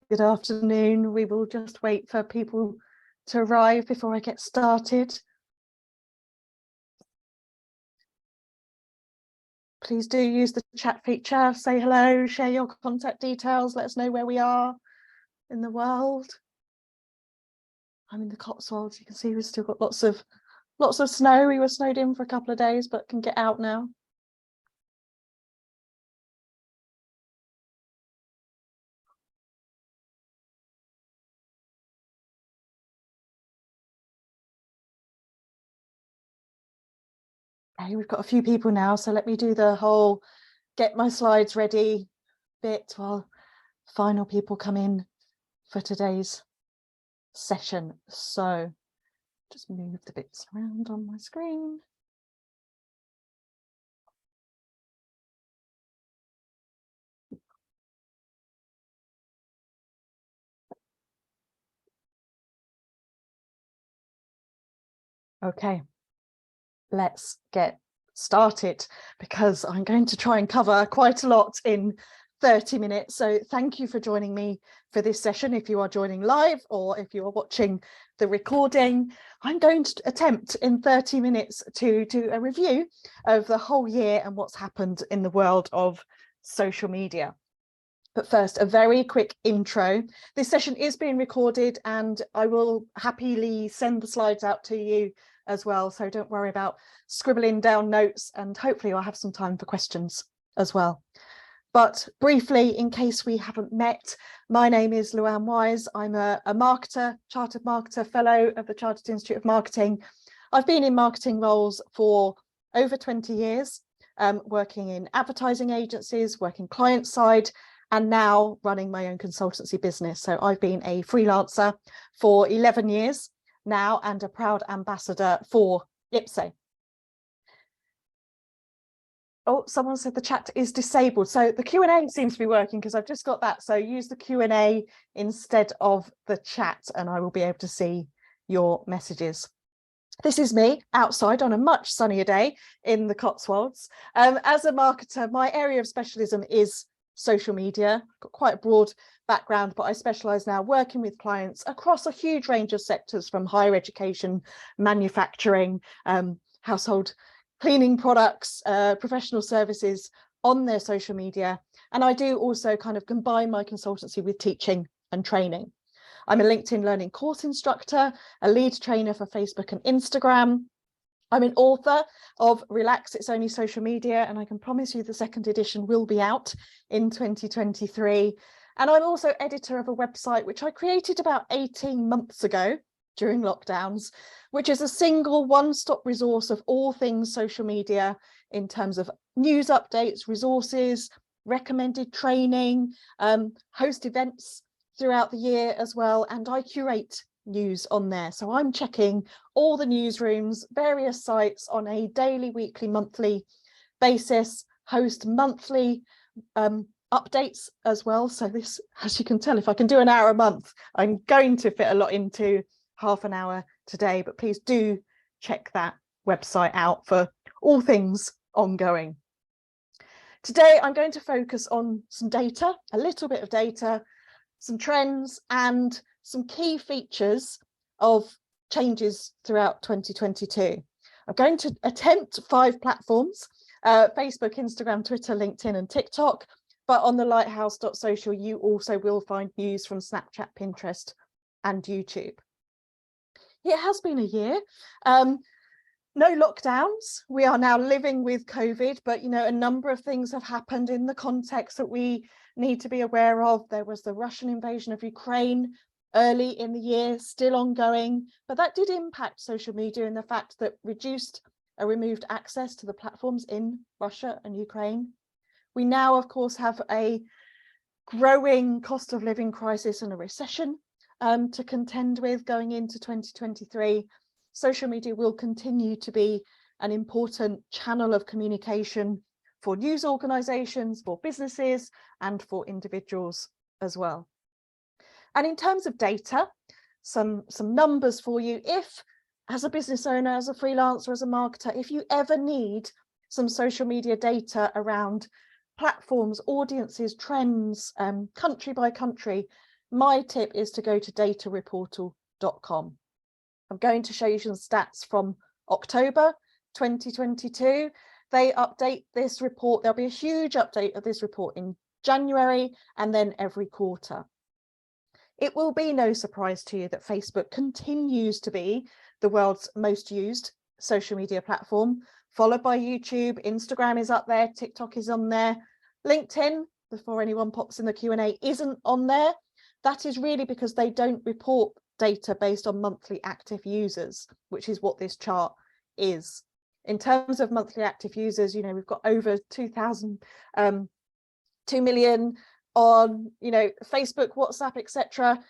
Good afternoon. We will just wait for people to arrive before I get started. Please do use the chat feature, say hello, share your contact details, let us know where we are in the world. I'm in the Cotswolds. You can see we've still got lots of snow. We were snowed in for a couple of days, but can get out now. Okay, we've got a few people now, so let me do the whole get my slides ready bit while final people come in for today's session. So just move the bits around on my screen. Okay, let's get started because I'm going to try and cover quite a lot in 30 minutes. So thank you for joining me for this session. If you are joining live or if you are watching the recording, I'm going to attempt in 30 minutes to do a review of the whole year and what's happened in the world of social media. But first, a very quick intro. This session is being recorded and I will happily send the slides out to you as well. So don't worry about scribbling down notes, and hopefully I'll have some time for questions as well. But briefly, in case we haven't met, my name is Luan Wise. I'm a marketer, chartered marketer, fellow of the Chartered Institute of Marketing. I've been in marketing roles for over 20 years, working in advertising agencies, working client side, and now running my own consultancy business. So I've been a freelancer for 11 years now and a proud ambassador for IPSE. Oh, someone said the chat is disabled. So the Q&A seems to be working because I've just got that. So use the Q&A instead of the chat and I will be able to see your messages. This is me outside on a much sunnier day in the Cotswolds. As a marketer, my area of specialism is social media. I've got quite a broad background, but I specialise now working with clients across a huge range of sectors, from higher education, manufacturing, household cleaning products, professional services on their social media. And I do also kind of combine my consultancy with teaching and training. I'm a LinkedIn Learning course instructor, a lead trainer for Facebook and Instagram. I'm an author of Relax, It's Only Social Media, and I can promise you the second edition will be out in 2023. And I'm also editor of a website which I created about 18 months ago during lockdowns, which is a single one-stop resource of all things social media in terms of news updates, resources, recommended training, host events throughout the year as well, and I curate news on there. So I'm checking all the newsrooms, various sites on a daily, weekly, monthly basis, host monthly updates as well. So this, as you can tell, if I can do an hour a month, I'm going to fit a lot into half an hour today, but please do check that website out for all things ongoing. Today, I'm going to focus on some data, a little bit of data, some trends and some key features of changes throughout 2022. I'm going to attempt 5 platforms, Facebook, Instagram, Twitter, LinkedIn and TikTok, but on the lighthouse.social you also will find news from Snapchat, Pinterest and YouTube. It has been a year. No lockdowns. We are now living with COVID, but a number of things have happened in the context that we need to be aware of. There was the Russian invasion of Ukraine early in the year, still ongoing, but that did impact social media in the fact that removed access to the platforms in Russia and Ukraine. We now, of course, have a growing cost of living crisis and a recession to contend with going into 2023. Social media will continue to be an important channel of communication for news organisations, for businesses, and for individuals as well. And in terms of data, some numbers for you. If, as a business owner, as a freelancer, as a marketer, if you ever need some social media data around platforms, audiences, trends, country by country, my tip is to go to datareportal.com. I'm going to show you some stats from October 2022. They update this report. There'll be a huge update of this report in January and then every quarter. It will be no surprise to you that Facebook continues to be the world's most used social media platform, followed by YouTube. Instagram is up there, TikTok is on there, LinkedIn, before anyone pops in the Q&A, isn't on there. That is really because they don't report data based on monthly active users, which is what this chart is. In terms of monthly active users, you know, we've got over 2 million on, you know, Facebook, WhatsApp, etc.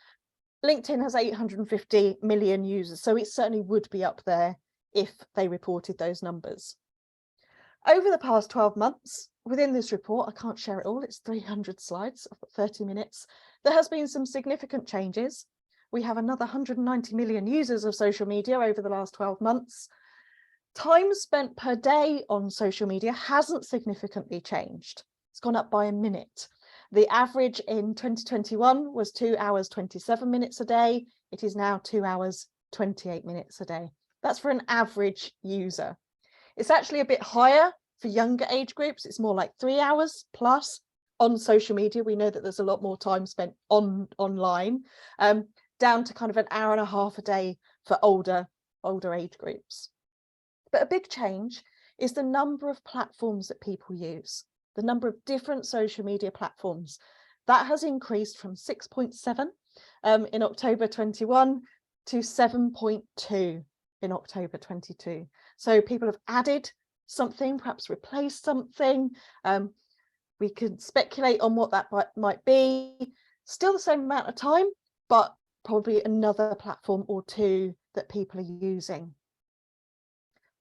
LinkedIn has 850 million users, so it certainly would be up there if they reported those numbers. Over the past 12 months, within this report, I can't share it all, it's 300 slides, I've got 30 minutes, there has been some significant changes. We have another 190 million users of social media over the last 12 months. Time spent per day on social media hasn't significantly changed. It's gone up by a minute. The average in 2021 was 2 hours, 27 minutes a day. It is now 2 hours, 28 minutes a day. That's for an average user. It's actually a bit higher for younger age groups. It's more like 3 hours plus on social media. We know that there's a lot more time spent online, down to kind of an hour and a half a day for older age groups. But a big change is the number of platforms that people use, the number of different social media platforms. That has increased from 6.7 in October 21 to 7.2 in October 22. So people have added something, perhaps replaced something. We can speculate on what that might be. Still the same amount of time, but probably another platform or two that people are using.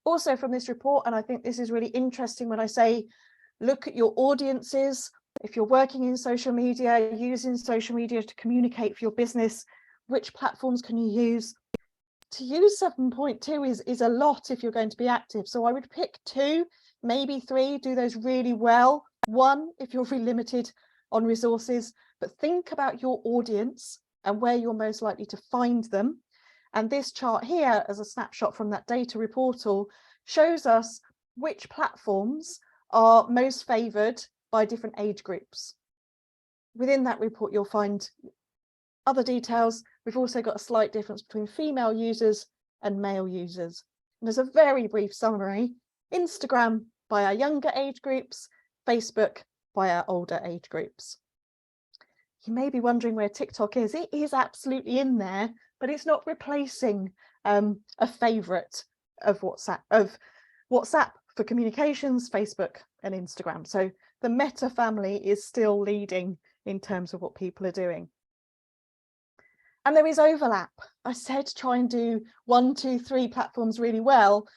Also from this report, and I think this is really interesting when I say, look at your audiences. If you're working in social media, using social media to communicate for your business, which platforms can you use? To use 7.2 is a lot if you're going to be active. So I would pick 2, maybe 3, do those really well. 1, if you're really limited on resources, but think about your audience and where you're most likely to find them. And this chart here, as a snapshot from that data reportal, shows us which platforms are most favoured by different age groups. Within that report, you'll find other details. We've also got a slight difference between female users and male users. And as a very brief summary, Instagram by our younger age groups, Facebook by our older age groups. You may be wondering where TikTok is. It is absolutely in there, but it's not replacing a favourite of WhatsApp for communications, Facebook and Instagram. So the Meta family is still leading in terms of what people are doing. And there is overlap. I said try and do 1, 2, 3 platforms really well.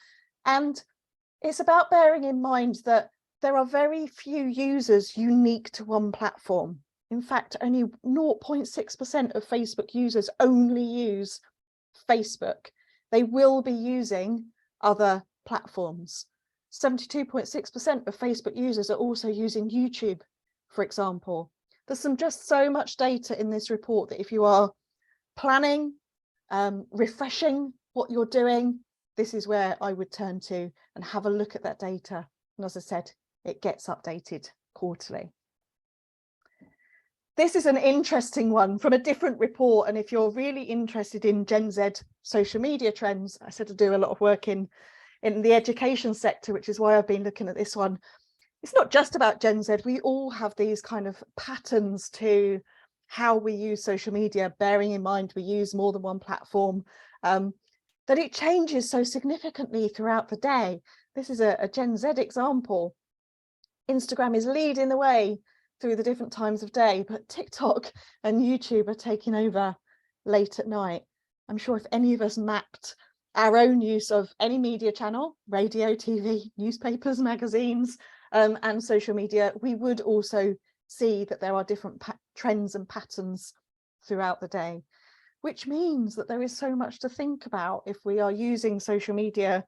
And it's about bearing in mind that there are very few users unique to one platform. In fact, only 0.6% of Facebook users only use Facebook. They will be using other platforms. 72.6% of Facebook users are also using YouTube, for example. There's just so much data in this report that if you are planning, refreshing what you're doing, this is where I would turn to and have a look at that data. And as I said, it gets updated quarterly. This is an interesting one from a different report. And if you're really interested in Gen Z social media trends, I said to do a lot of work in the education sector, which is why I've been looking at this one. It's not just about Gen Z. We all have these kind of patterns to how we use social media, bearing in mind we use more than one platform, that it changes so significantly throughout the day. This is a Gen Z example. Instagram is leading the way through the different times of day, but TikTok and YouTube are taking over late at night. I'm sure if any of us mapped our own use of any media channel, radio, TV, newspapers, magazines, and social media, we would also see that there are different trends and patterns throughout the day, which means that there is so much to think about if we are using social media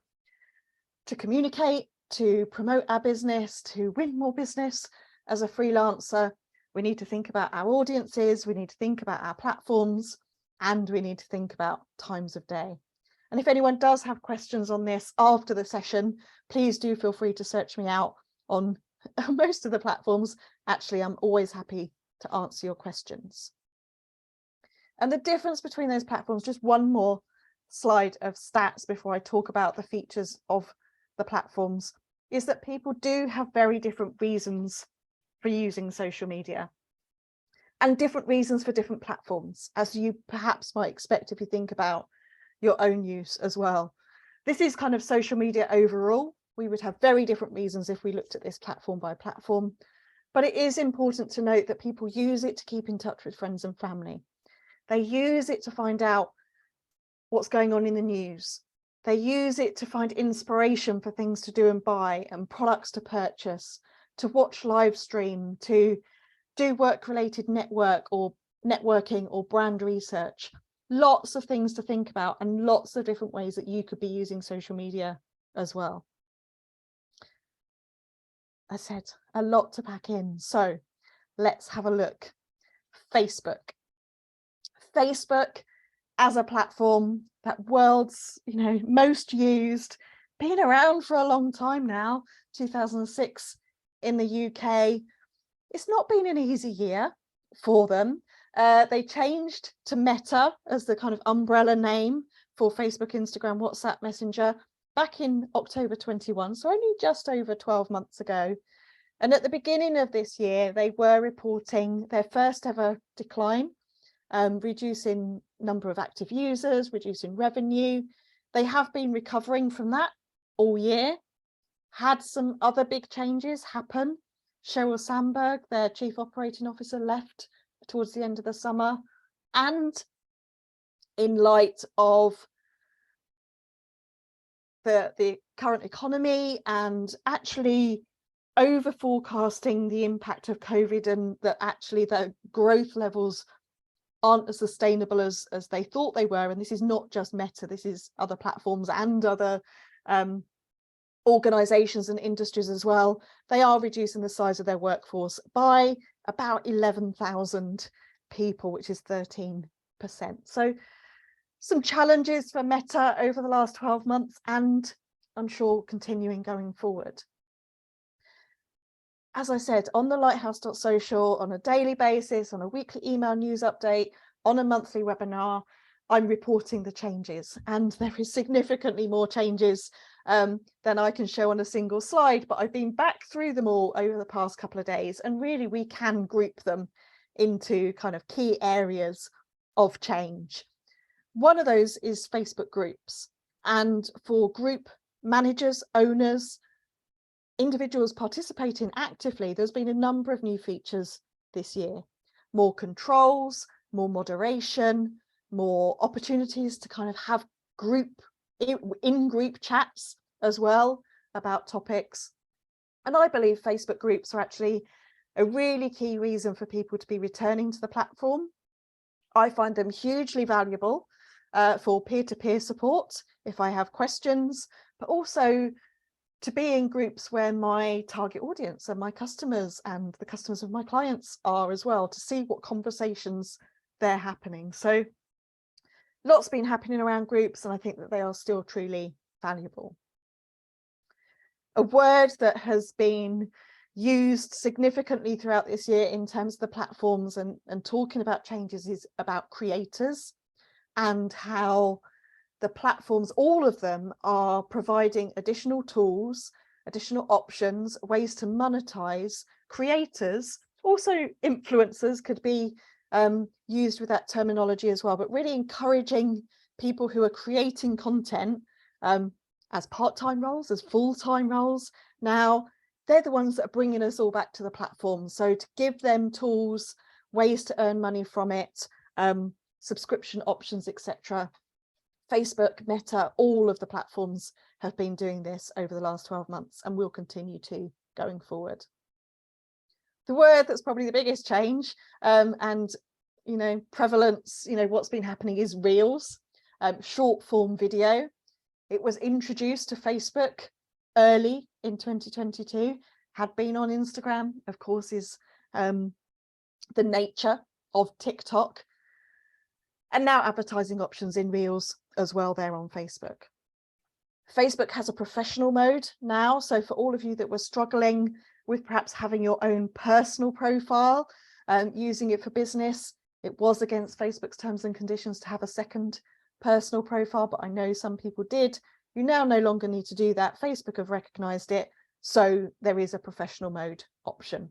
to communicate, to promote our business, to win more business as a freelancer. We need to think about our audiences, we need to think about our platforms, and we need to think about times of day. And if anyone does have questions on this after the session, please do feel free to search me out on most of the platforms. Actually, I'm always happy to answer your questions. And the difference between those platforms, just one more slide of stats before I talk about the features of the platforms, is that people do have very different reasons for using social media and different reasons for different platforms, as you perhaps might expect if you think about your own use as well. This is kind of social media overall. We would have very different reasons if we looked at this platform by platform, but it is important to note that people use it to keep in touch with friends and family. They use it to find out what's going on in the news. They use it to find inspiration for things to do and buy and products to purchase, to watch live stream, to do work-related networking or brand research. Lots of things to think about and lots of different ways that you could be using social media as well. I said a lot to pack in, so let's have a look. Facebook as a platform, that world's most used, been around for a long time now, 2006 in the UK. It's not been an easy year for them. They changed to Meta as the kind of umbrella name for Facebook, Instagram, WhatsApp, Messenger back in October 21, so only just over 12 months ago. And at the beginning of this year, they were reporting their first ever decline, reducing number of active users, reducing revenue. They have been recovering from that all year, had some other big changes happen. Sheryl Sandberg, their chief operating officer, left towards the end of the summer. And in light of the current economy and actually over forecasting the impact of COVID, and that actually the growth levels aren't as sustainable as they thought they were. And this is not just Meta, this is other platforms and other organizations and industries as well. They are reducing the size of their workforce by about 11,000 people, which is 13%. So some challenges for Meta over the last 12 months, and I'm sure continuing going forward. As I said, on the lighthouse.social, on a daily basis, on a weekly email news update, on a monthly webinar, I'm reporting the changes, and there is significantly more changes than I can show on a single slide, but I've been back through them all over the past couple of days, and really we can group them into kind of key areas of change. One of those is Facebook groups, and for group managers, owners, individuals participating actively, there's been a number of new features this year. More controls, more moderation, more opportunities to kind of have in-group chats as well about topics. And I believe Facebook groups are actually a really key reason for people to be returning to the platform. I find them hugely valuable for peer-to-peer support if I have questions, but also to be in groups where my target audience and my customers and the customers of my clients are as well, to see what conversations they're happening. So lots been happening around groups, and I think that they are still truly valuable. A word that has been used significantly throughout this year in terms of the platforms and talking about changes is about creators, and how the platforms, all of them, are providing additional tools, additional options, ways to monetize creators. Also influencers could be used with that terminology as well, but really encouraging people who are creating content as part-time roles, as full-time roles. Now, they're the ones that are bringing us all back to the platform. So to give them tools, ways to earn money from it, subscription options, etc. Facebook, Meta, all of the platforms have been doing this over the last 12 months and will continue to going forward. The word that's probably the biggest change and prevalence, what's been happening is Reels, short form video. It was introduced to Facebook early in 2022, had been on Instagram, of course, is the nature of TikTok, and now advertising options in Reels as well there on Facebook. Facebook has a professional mode now, so for all of you that were struggling with perhaps having your own personal profile, using it for business, it was against Facebook's terms and conditions to have a second personal profile, but I know some people did. You now no longer need to do that. Facebook have recognised it, so there is a professional mode option.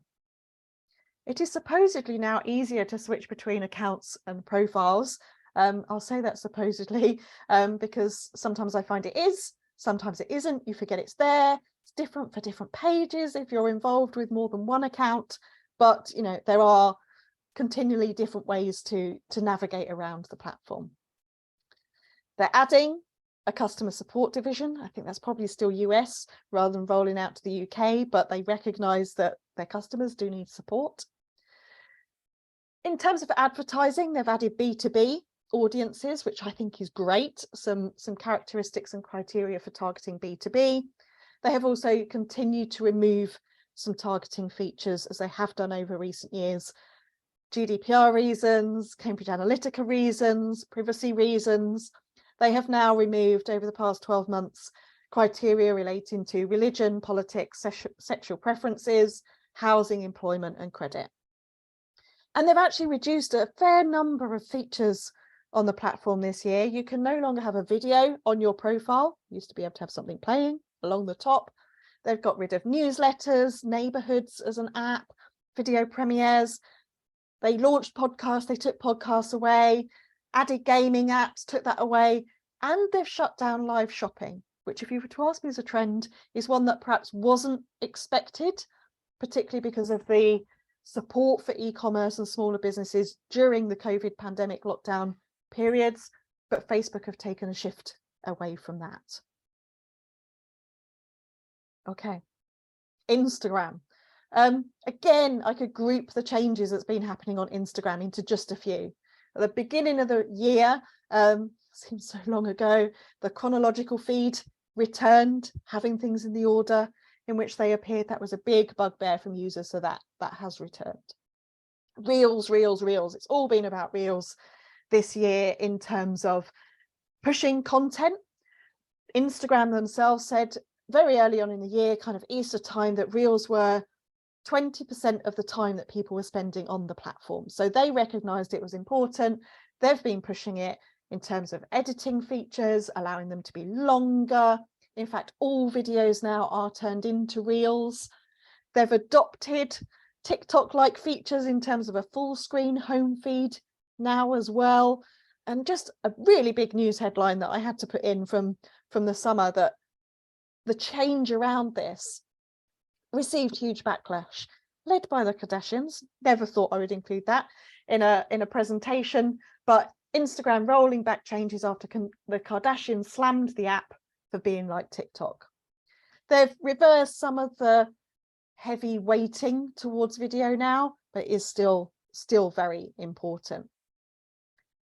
It is supposedly now easier to switch between accounts and profiles. I'll say that supposedly because sometimes I find it is, sometimes it isn't. You forget it's there. It's different for different pages if you're involved with more than one account, but you know, there are continually different ways to navigate around the platform. They're adding a customer support division. I think that's probably still US rather than rolling out to the UK, but they recognise that their customers do need support. In terms of advertising, they've added B2B audiences, which I think is great. Some characteristics and criteria for targeting B2B. They have also continued to remove some targeting features as they have done over recent years. GDPR reasons, Cambridge Analytica reasons, privacy reasons. They have now removed over the past 12 months criteria relating to religion, politics, sexual preferences, housing, employment and credit. And they've actually reduced a fair number of features on the platform this year. You can no longer have a video on your profile. You used to be able to have something playing along the top. They've got rid of newsletters, neighborhoods as an app, video premieres. They launched podcasts, they took podcasts away, added gaming apps, took that away, and they've shut down live shopping, which if you were to ask me as a trend, is one that perhaps wasn't expected, particularly because of the support for e-commerce and smaller businesses during the COVID pandemic lockdown periods, but Facebook have taken a shift away from that. Okay, Instagram. Again, I could group the changes that's been happening on Instagram into just a few. At the beginning of the year, seems so long ago, the chronological feed returned, having things in the order in which they appeared. That was a big bugbear from users, so that has returned. Reels. It's all been about Reels this year in terms of pushing content. Instagram themselves said very early on in the year, kind of Easter time, that Reels were 20% of the time that people were spending on the platform. So they recognized it was important. They've been pushing it in terms of editing features, allowing them to be longer. In fact, all videos now are turned into Reels. They've adopted TikTok-like features in terms of a full screen home feed now as well. And just a really big news headline that I had to put in from the summer, that the change around this received huge backlash, led by the Kardashians. Never thought I would include that in a presentation, but Instagram rolling back changes after the Kardashians slammed the app for being like TikTok. They've reversed some of the heavy weighting towards video now, but it is still very important.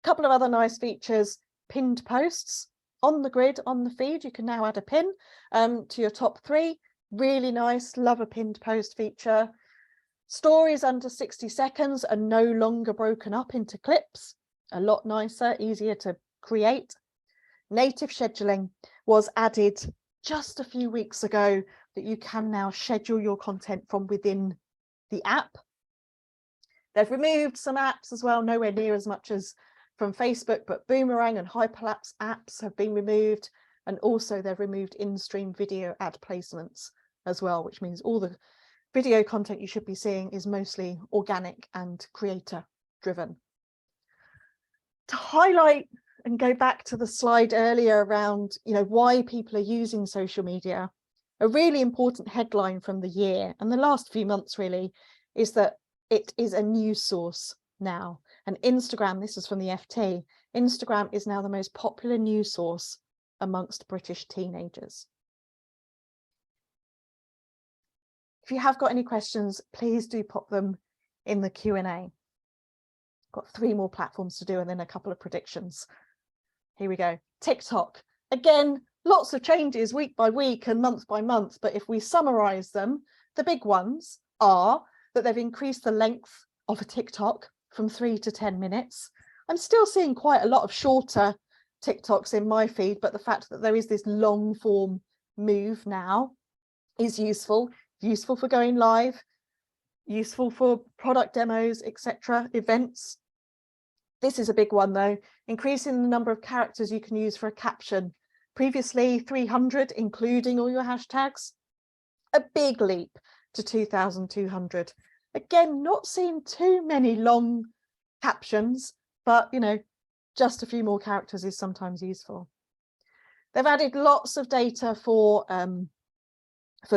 A couple of other nice features: pinned posts on the grid, on the feed. You can now add a pin to your top 3. Really nice, love a pinned post feature. Stories under 60 seconds are no longer broken up into clips. A lot nicer, easier to create. Native scheduling was added just a few weeks ago, that you can now schedule your content from within the app. They've removed some apps as well, nowhere near as much as from Facebook, but Boomerang and Hyperlapse apps have been removed. And also they've removed in-stream video ad placements as well, which means all the video content you should be seeing is mostly organic and creator driven. To highlight and go back to the slide earlier around, you know, why people are using social media, a really important headline from the year and the last few months really is that it is a news source now. And Instagram, this is from the FT, Instagram is now the most popular news source amongst British teenagers. If you have got any questions, please do pop them in the Q&A. Got 3 more platforms to do and then a couple of predictions. Here we go. TikTok. Again, lots of changes week by week and month by month, but if we summarize them, the big ones are that they've increased the length of a TikTok from 3 to 10 minutes. I'm still seeing quite a lot of shorter TikToks in my feed, but the fact that there is this long form move now is useful for going live, useful for product demos, etc., events. This is a big one though, increasing the number of characters you can use for a caption. Previously 300, including all your hashtags. A big leap to 2,200. Again, not seeing too many long captions, but you know, just a few more characters is sometimes useful. They've added lots of data for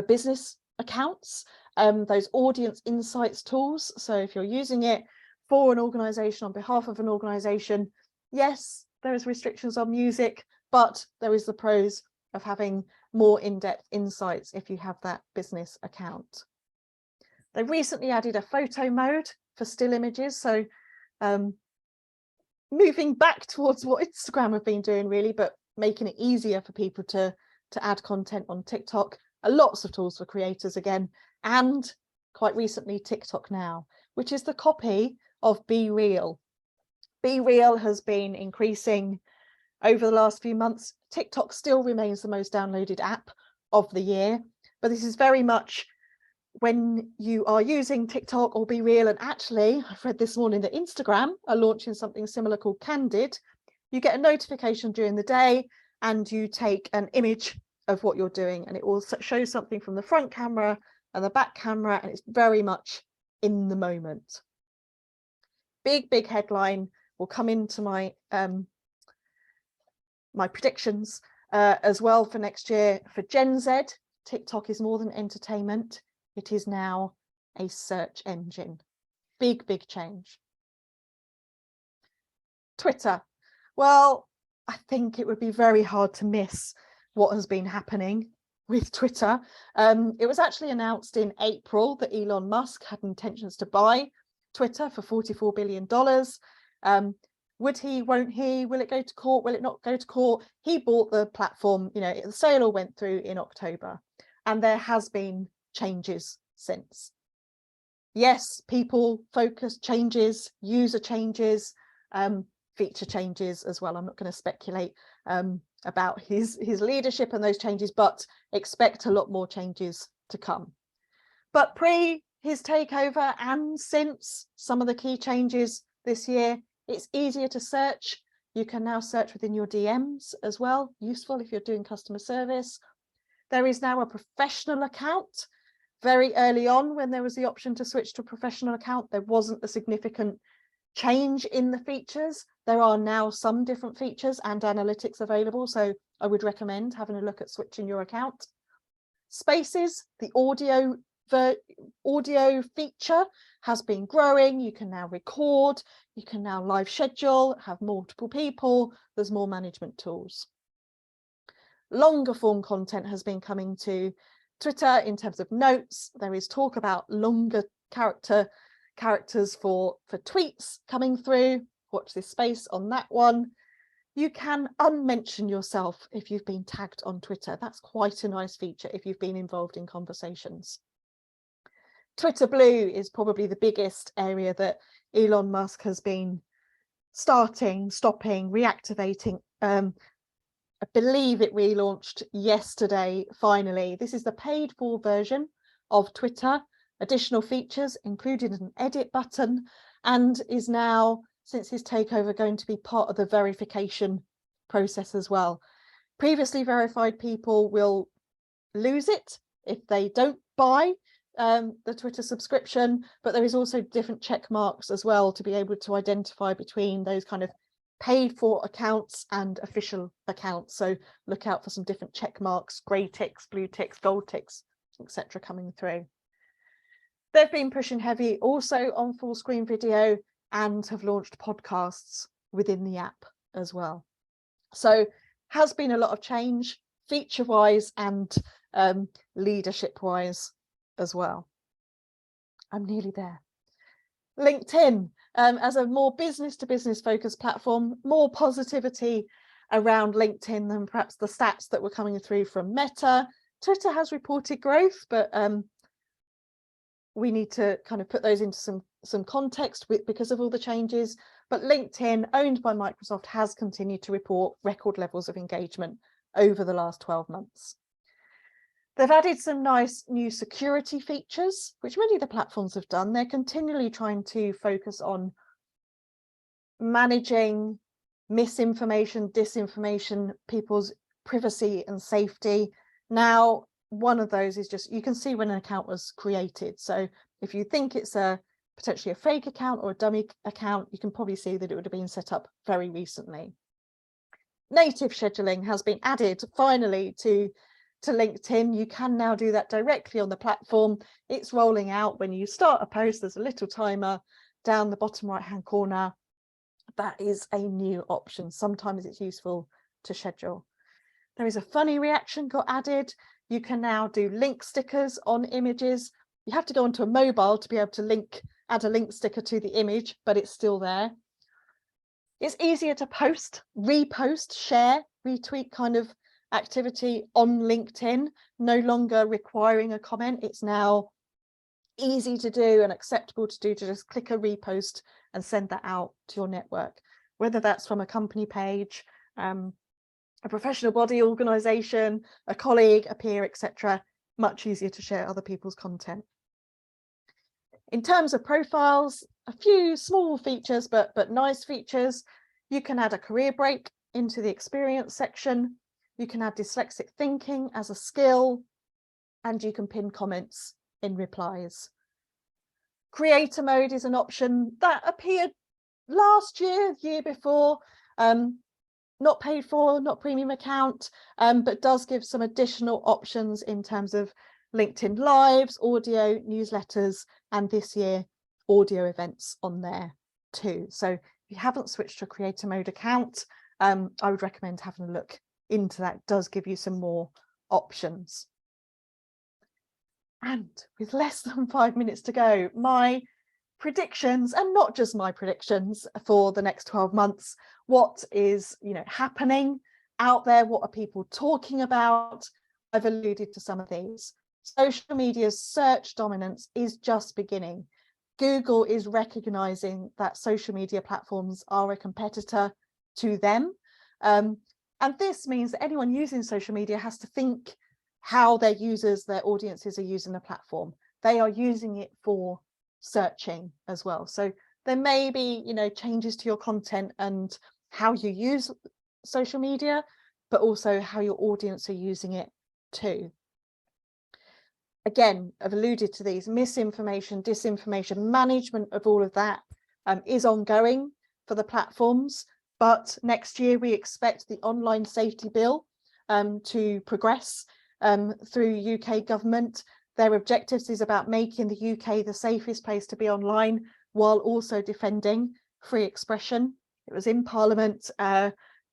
business accounts, those audience insights tools. So if you're using it for an organization, on behalf of an organization, yes, there is restrictions on music, but there is the pros of having more in-depth insights if you have that business account. They recently added a photo mode for still images. So moving back towards what Instagram have been doing really, but making it easier for people to add content on TikTok. Lots of tools for creators again, and quite recently TikTok Now, which is the copy of Be Real. Be Real has been increasing over the last few months. TikTok still remains the most downloaded app of the year, but this is very much when you are using TikTok or Be Real, and actually I've read this morning that Instagram are launching something similar called Candid. You get a notification during the day and you take an image of what you're doing, and it will show something from the front camera and the back camera, and it's very much in the moment. Big headline will come into my my predictions as well for next year. For Gen Z, TikTok is more than entertainment. It is now a search engine. Big change. Twitter. Well, I think it would be very hard to miss what has been happening with Twitter. It was actually announced in April that Elon Musk had intentions to buy Twitter for $44 billion. Would he, won't he, will it go to court, will it not go to court? He bought the platform, you know, the sale all went through in October, and there has been changes since. Yes, people focus changes, user changes, feature changes as well. I'm not going to speculate about his leadership and those changes, but expect a lot more changes to come. But pre his takeover and since some of the key changes this year, it's easier to search. You can now search within your DMs as well, useful if you're doing customer service. There is now a professional account. Very early on, when there was the option to switch to a professional account, there wasn't a significant change in the features. There are now some different features and analytics available, so I would recommend having a look at switching your account. Spaces, the audio feature has been growing. You can now record, you can now live schedule, have multiple people, there's more management tools. Longer form content has been coming to Twitter in terms of notes. There is talk about longer characters for tweets coming through. Watch this space on that one. You can unmention yourself if you've been tagged on Twitter. That's quite a nice feature if you've been involved in conversations. Twitter Blue is probably the biggest area that Elon Musk has been stopping, reactivating. I believe it relaunched yesterday, finally. This is the paid for version of Twitter. Additional features, including an edit button, and is now, since his takeover, going to be part of the verification process as well. Previously verified people will lose it if they don't buy the Twitter subscription, but there is also different check marks as well to be able to identify between those kind of paid for accounts and official accounts. So look out for some different check marks, grey ticks, blue ticks, gold ticks, etc. coming through. They've been pushing heavy also on full screen video and have launched podcasts within the app as well. So has been a lot of change feature wise and leadership wise as well. I'm nearly there. LinkedIn, as a more business to business focused platform, more positivity around LinkedIn than perhaps the stats that were coming through from Meta. Twitter has reported growth, but we need to kind of put those into some context because of all the changes. But LinkedIn, owned by Microsoft, has continued to report record levels of engagement over the last 12 months. They've added some nice new security features, which many of the platforms have done. They're continually trying to focus on managing misinformation, disinformation, people's privacy and safety. Now, one of those is just, you can see when an account was created. So if you think it's potentially a fake account or a dummy account, you can probably see that it would have been set up very recently. Native scheduling has been added finally to LinkedIn. You can now do that directly on the platform. It's rolling out when you start a post. There's a little timer down the bottom right hand corner. That is a new option. Sometimes it's useful to schedule. There is a funny reaction got added. You can now do link stickers on images. You have to go onto a mobile to be able to add a link sticker to the image, but it's still there. It's easier to post, repost, share, retweet kind of activity on LinkedIn, no longer requiring a comment. It's now easy to do and acceptable to do, to just click a repost and send that out to your network, whether that's from a company page, a professional body, organization, a colleague, a peer, etc. Much easier to share other people's content. In terms of profiles, a few small features, but nice features. You can add a career break into the experience section. You can add dyslexic thinking as a skill, and you can pin comments in replies. Creator mode is an option that appeared last year, year before, not paid for, not premium account, but does give some additional options in terms of LinkedIn Lives, audio, newsletters, and this year audio events on there too. So if you haven't switched to a creator mode account, I would recommend having a look into that. It does give you some more options. And with less than 5 minutes to go, my predictions, and not just my predictions, for the next 12 months, what is happening out there, what are people talking about? I've alluded to some of these. Social media's search dominance is just beginning. Google is recognizing that social media platforms are a competitor to them, and this means that anyone using social media has to think how their users, their audiences are using the platform. They are using it for searching as well. So there may be, changes to your content and how you use social media, but also how your audience are using it too. Again, I've alluded to these: misinformation, disinformation, management of all of that is ongoing for the platforms. But next year we expect the online safety bill to progress through UK government. Their objectives is about making the UK the safest place to be online, while also defending free expression. It was in Parliament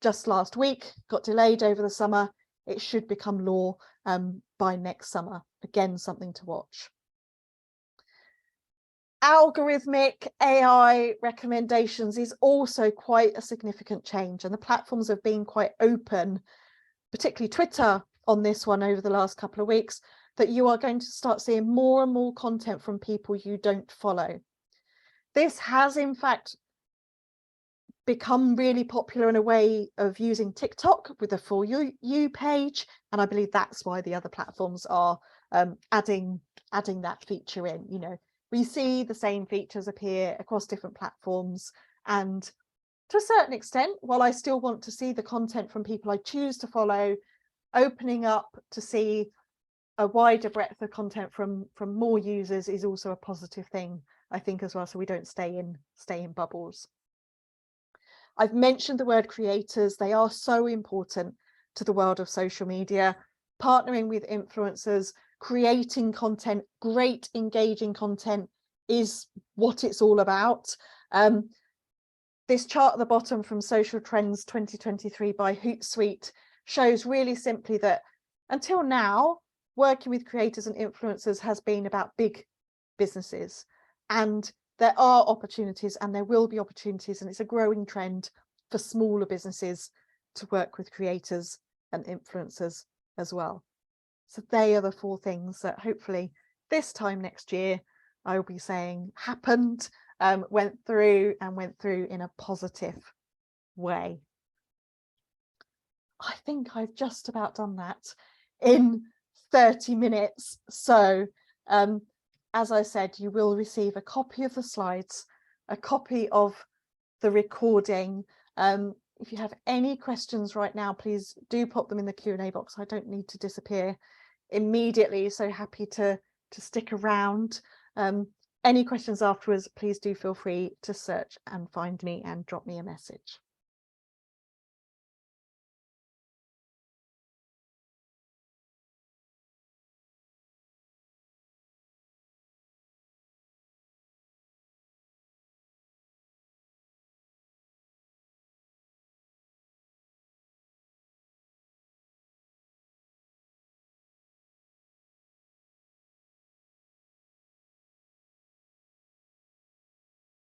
just last week, got delayed over the summer. It should become law by next summer. Again, something to watch. Algorithmic AI recommendations is also quite a significant change, and the platforms have been quite open, particularly Twitter on this one over the last couple of weeks, that you are going to start seeing more and more content from people you don't follow. This has in fact become really popular in a way of using TikTok with a For You page, and I believe that's why the other platforms are adding that feature in. We see the same features appear across different platforms, and to a certain extent, while I still want to see the content from people I choose to follow, opening up to see a wider breadth of content from more users is also a positive thing, I think, as well, so we don't stay in bubbles. I've mentioned the word creators. They are so important to the world of social media. Partnering with influencers, creating content, great engaging content is what it's all about. This chart at the bottom from Social Trends 2023 by Hootsuite shows really simply that until now, working with creators and influencers has been about big businesses, and there are opportunities and there will be opportunities, and it's a growing trend for smaller businesses to work with creators and influencers as well. So they are the 4 things that hopefully this time next year I will be saying happened, went through in a positive way. I think I've just about done that in 30 minutes. So as I said, you will receive a copy of the slides, a copy of the recording. If you have any questions right now, please do pop them in the Q&A box. I don't need to disappear immediately, so happy to stick around. Any questions afterwards, please do feel free to search and find me and drop me a message.